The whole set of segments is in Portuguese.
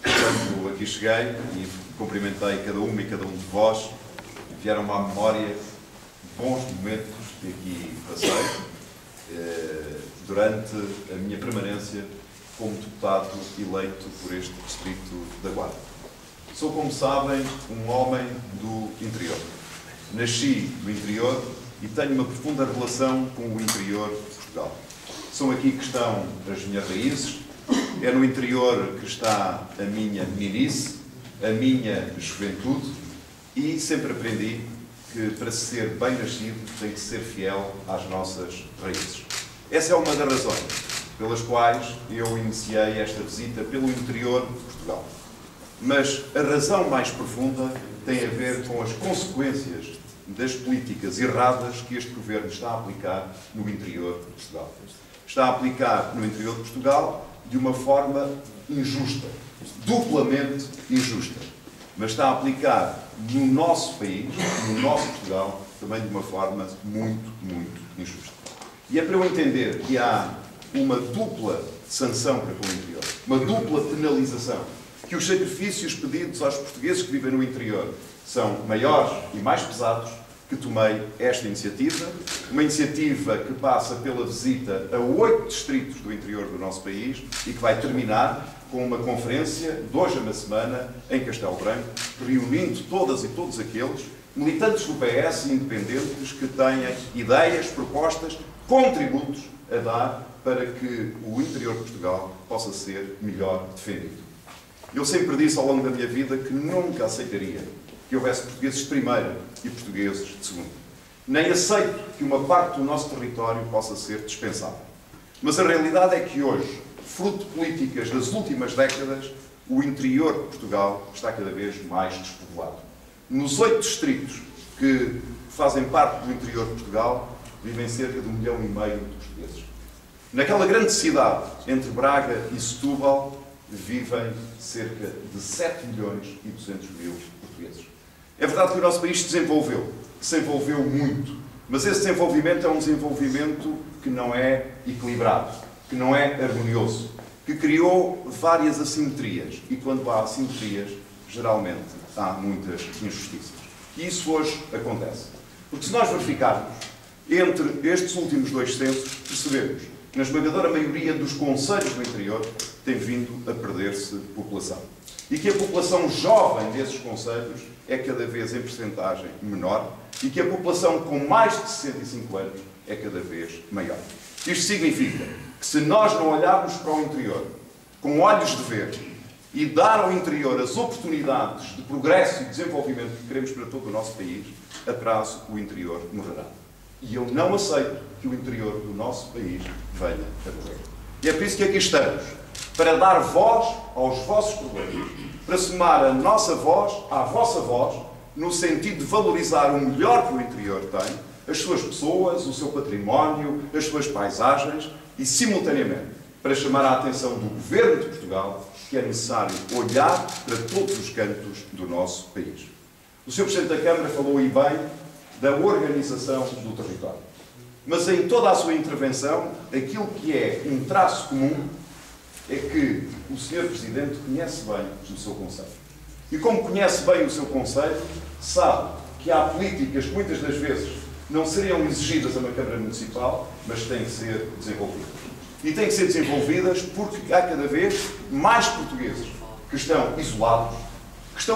Quando aqui cheguei e cumprimentei cada uma e cada um de vós, vieram-me à memória bons momentos que aqui passei durante a minha permanência como deputado eleito por este distrito da Guarda. Sou, como sabem, um homem do interior. Nasci no interior e tenho uma profunda relação com o interior de Portugal. São aqui que estão as minhas raízes, é no interior que está a minha meninice, a minha juventude, e sempre aprendi que para ser bem nascido tem que ser fiel às nossas raízes. Essa é uma das razões pelas quais eu iniciei esta visita pelo interior de Portugal. Mas a razão mais profunda tem a ver com as consequências das políticas erradas que este Governo está a aplicar no interior de Portugal. Está a aplicar no interior de Portugal de uma forma injusta, duplamente injusta. Mas está a aplicar no nosso país, no nosso Portugal, também de uma forma muito, muito injusta. E é para eu entender que há uma dupla sanção para com o interior, uma dupla penalização, que os sacrifícios pedidos aos portugueses que vivem no interior são maiores e mais pesados, que tomei esta iniciativa, uma iniciativa que passa pela visita a 8 distritos do interior do nosso país e que vai terminar com uma conferência de hoje a uma semana em Castelo Branco, reunindo todas e todos aqueles militantes do PS e independentes que tenham ideias, propostas, contributos a dar para que o interior de Portugal possa ser melhor defendido. Eu sempre disse ao longo da minha vida que nunca aceitaria que houvesse portugueses de primeira e portugueses de segunda. Nem aceito que uma parte do nosso território possa ser dispensável. Mas a realidade é que hoje, fruto de políticas das últimas décadas, o interior de Portugal está cada vez mais despovoado. Nos 8 distritos que fazem parte do interior de Portugal, vivem cerca de 1,5 milhão de portugueses. Naquela grande cidade, entre Braga e Setúbal, vivem cerca de 7,2 milhões portugueses. É verdade que o nosso país se desenvolveu muito, mas esse desenvolvimento é um desenvolvimento que não é equilibrado, que não é harmonioso, que criou várias assimetrias, e quando há assimetrias, geralmente há muitas injustiças. E isso hoje acontece. Porque se nós verificarmos, entre estes últimos 2 censos, percebemos que na esmagadora maioria dos concelhos do interior tem vindo a perder-se população. E que a população jovem desses concelhos é cada vez em percentagem menor e que a população com mais de 65 anos é cada vez maior. Isto significa que se nós não olharmos para o interior com olhos de ver e dar ao interior as oportunidades de progresso e desenvolvimento que queremos para todo o nosso país, a prazo o interior morrerá. E eu não aceito que o interior do nosso país venha a morrer. E é por isso que aqui estamos, para dar voz aos vossos problemas, para somar a nossa voz à vossa voz, no sentido de valorizar o melhor que o interior tem, as suas pessoas, o seu património, as suas paisagens e, simultaneamente, para chamar a atenção do Governo de Portugal que é necessário olhar para todos os cantos do nosso país. O Sr. Presidente da Câmara falou aí bem da organização do território. Mas em toda a sua intervenção, aquilo que é um traço comum é que o Sr. Presidente conhece bem o seu concelho. E como conhece bem o seu concelho, sabe que há políticas que muitas das vezes não seriam exigidas a uma Câmara Municipal, mas têm que ser desenvolvidas. E têm que ser desenvolvidas porque há cada vez mais portugueses que estão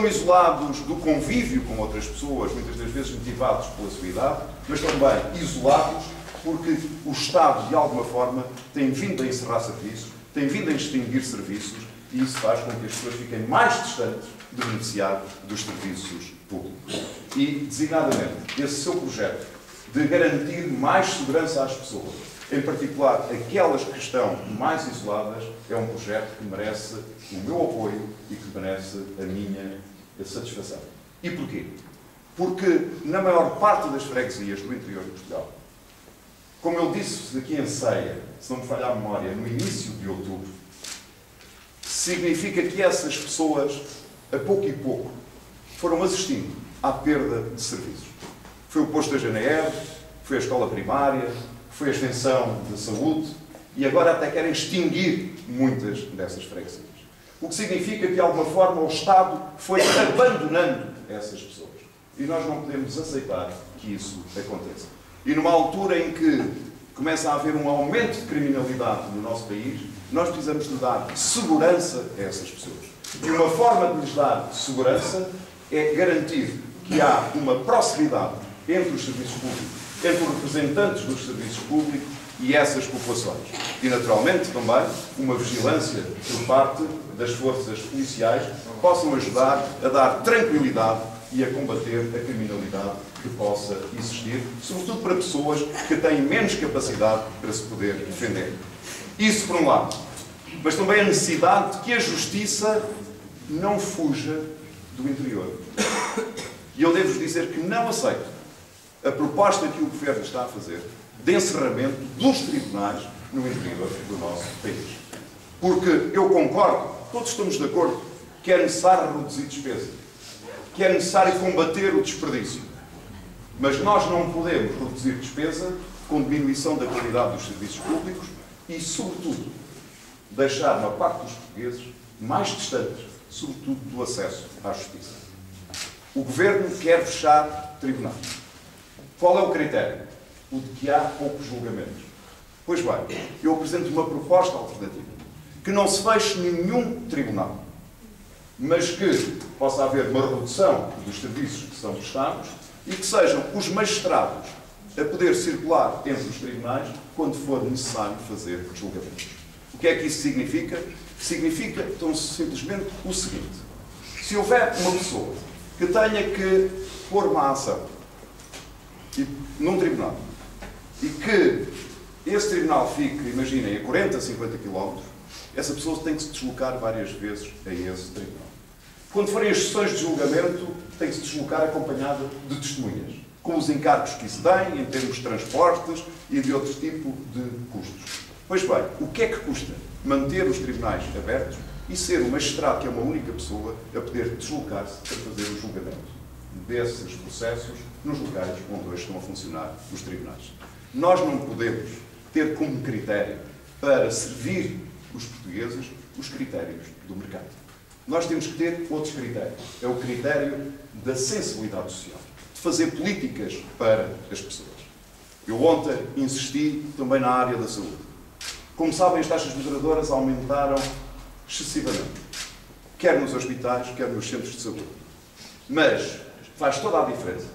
isolados do convívio com outras pessoas, muitas das vezes motivados pela sua idade, mas também isolados porque o Estado, de alguma forma, tem vindo a encerrar serviços, tem vindo a extinguir serviços, e isso faz com que as pessoas fiquem mais distantes de beneficiar dos serviços públicos. E, designadamente, esse seu projeto de garantir mais segurança às pessoas, em particular aquelas que estão mais isoladas, é um projeto que merece o meu apoio e que merece a minha satisfação. E porquê? Porque, na maior parte das freguesias do interior de Portugal, como eu disse aqui em Ceia, se não me falhar a memória, no início de outubro, significa que essas pessoas, a pouco e pouco, foram assistindo à perda de serviços. Foi o posto da GNR, foi a escola primária, foi a extensão de saúde e agora até querem extinguir muitas dessas freguesias. O que significa que, de alguma forma, o Estado foi abandonando essas pessoas. E nós não podemos aceitar que isso aconteça. E numa altura em que começa a haver um aumento de criminalidade no nosso país, nós precisamos de dar segurança a essas pessoas. E uma forma de lhes dar segurança é garantir que há uma proximidade entre os serviços públicos, entre os representantes dos serviços públicos e essas populações. E, naturalmente, também uma vigilância por parte das forças policiais que possam ajudar a dar tranquilidade e a combater a criminalidade que possa existir, sobretudo para pessoas que têm menos capacidade para se poder defender. Isso por um lado. Mas também a necessidade de que a justiça não fuja do interior. E eu devo-vos dizer que não aceito a proposta que o Governo está a fazer de encerramento dos tribunais no interior do nosso país. Porque eu concordo, todos estamos de acordo, que é necessário reduzir despesa, que é necessário combater o desperdício. Mas nós não podemos reduzir despesa com diminuição da qualidade dos serviços públicos e, sobretudo, deixar uma parte dos portugueses mais distantes, sobretudo, do acesso à justiça. O Governo quer fechar tribunais. Qual é o critério? O de que há poucos julgamentos. Pois bem, eu apresento uma proposta alternativa. Que não se feche nenhum tribunal, mas que possa haver uma redução dos serviços que são prestados e que sejam os magistrados a poder circular entre os tribunais quando for necessário fazer julgamentos. O que é que isso significa? Significa, então, simplesmente o seguinte. Se houver uma pessoa que tenha que pôr uma ação num tribunal e que esse tribunal fique, imaginem, a 40, 50 km, essa pessoa tem que se deslocar várias vezes a esse tribunal. Quando forem as sessões de julgamento, tem que se deslocar acompanhada de testemunhas, com os encargos que isso tem, em termos de transportes e de outro tipo de custos. Pois bem, o que é que custa manter os tribunais abertos e ser o magistrado, que é uma única pessoa, a poder deslocar-se para fazer o julgamento desses processos nos locais onde hoje estão a funcionar os tribunais? Nós não podemos ter como critério para servir os portugueses os critérios do mercado. Nós temos que ter outros critérios. É o critério da sensibilidade social, de fazer políticas para as pessoas. Eu ontem insisti também na área da saúde. Como sabem, as taxas moderadoras aumentaram excessivamente, quer nos hospitais, quer nos centros de saúde. Mas faz toda a diferença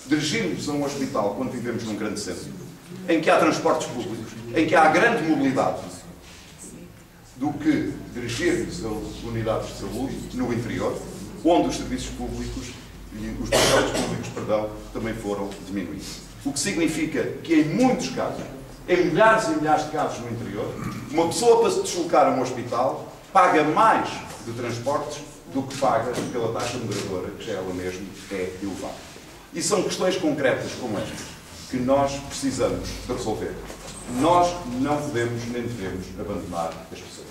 dirigirmos a um hospital quando vivemos num grande centro, em que há transportes públicos, em que há grande mobilidade, do que dirigirmos a unidades de saúde no interior, onde os serviços públicos e os transportes públicos, também foram diminuídos. O que significa que, em muitos casos, em milhares e milhares de casos no interior, uma pessoa para se deslocar a um hospital paga mais de transportes do que paga pela taxa moderadora, que já ela mesma é elevada. E são questões concretas como estas que nós precisamos de resolver. Nós não podemos nem devemos abandonar as pessoas.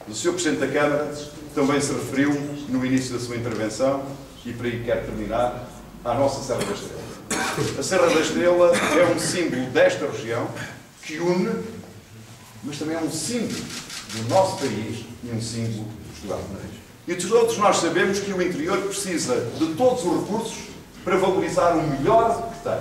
O Sr. Presidente da Câmara também se referiu, no início da sua intervenção, e por aí quero terminar, à nossa Serra da Estrela. A Serra da Estrela é um símbolo desta região que une, mas também é um símbolo do nosso país e um símbolo de Portugal. E todos nós sabemos que o interior precisa de todos os recursos para valorizar o melhor que tem.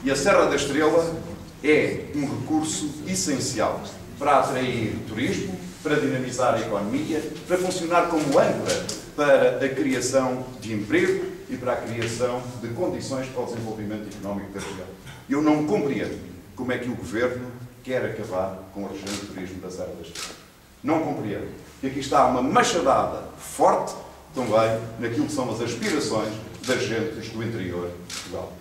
E a Serra da Estrela é um recurso essencial para atrair turismo, para dinamizar a economia, para funcionar como âncora para a criação de emprego e para a criação de condições para o desenvolvimento económico da região. Eu não compreendo como é que o Governo quer acabar com a região de turismo da Serra da Estrela. Não compreendo. E aqui está uma machadada forte também naquilo que são as aspirações das gentes do interior de Portugal.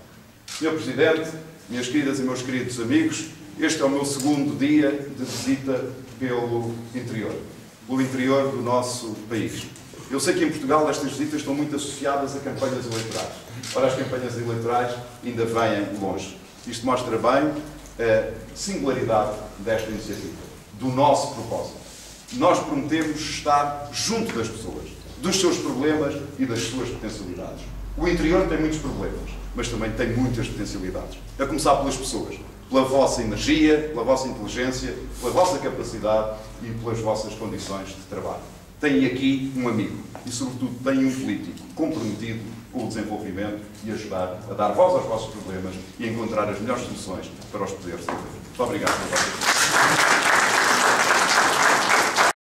Sr. Presidente, minhas queridas e meus queridos amigos, este é o meu segundo dia de visita pelo interior do nosso país. Eu sei que em Portugal estas visitas estão muito associadas a campanhas eleitorais. Ora, as campanhas eleitorais ainda vêm longe. Isto mostra bem a singularidade desta iniciativa, do nosso propósito. Nós prometemos estar junto das pessoas, dos seus problemas e das suas potencialidades. O interior tem muitos problemas, mas também tem muitas potencialidades. A começar pelas pessoas, pela vossa energia, pela vossa inteligência, pela vossa capacidade e pelas vossas condições de trabalho. têm aqui um amigo e, sobretudo, têm um político comprometido com o desenvolvimento e ajudar a dar voz aos vossos problemas e a encontrar as melhores soluções para os poderes. Muito obrigado pela vossa atenção.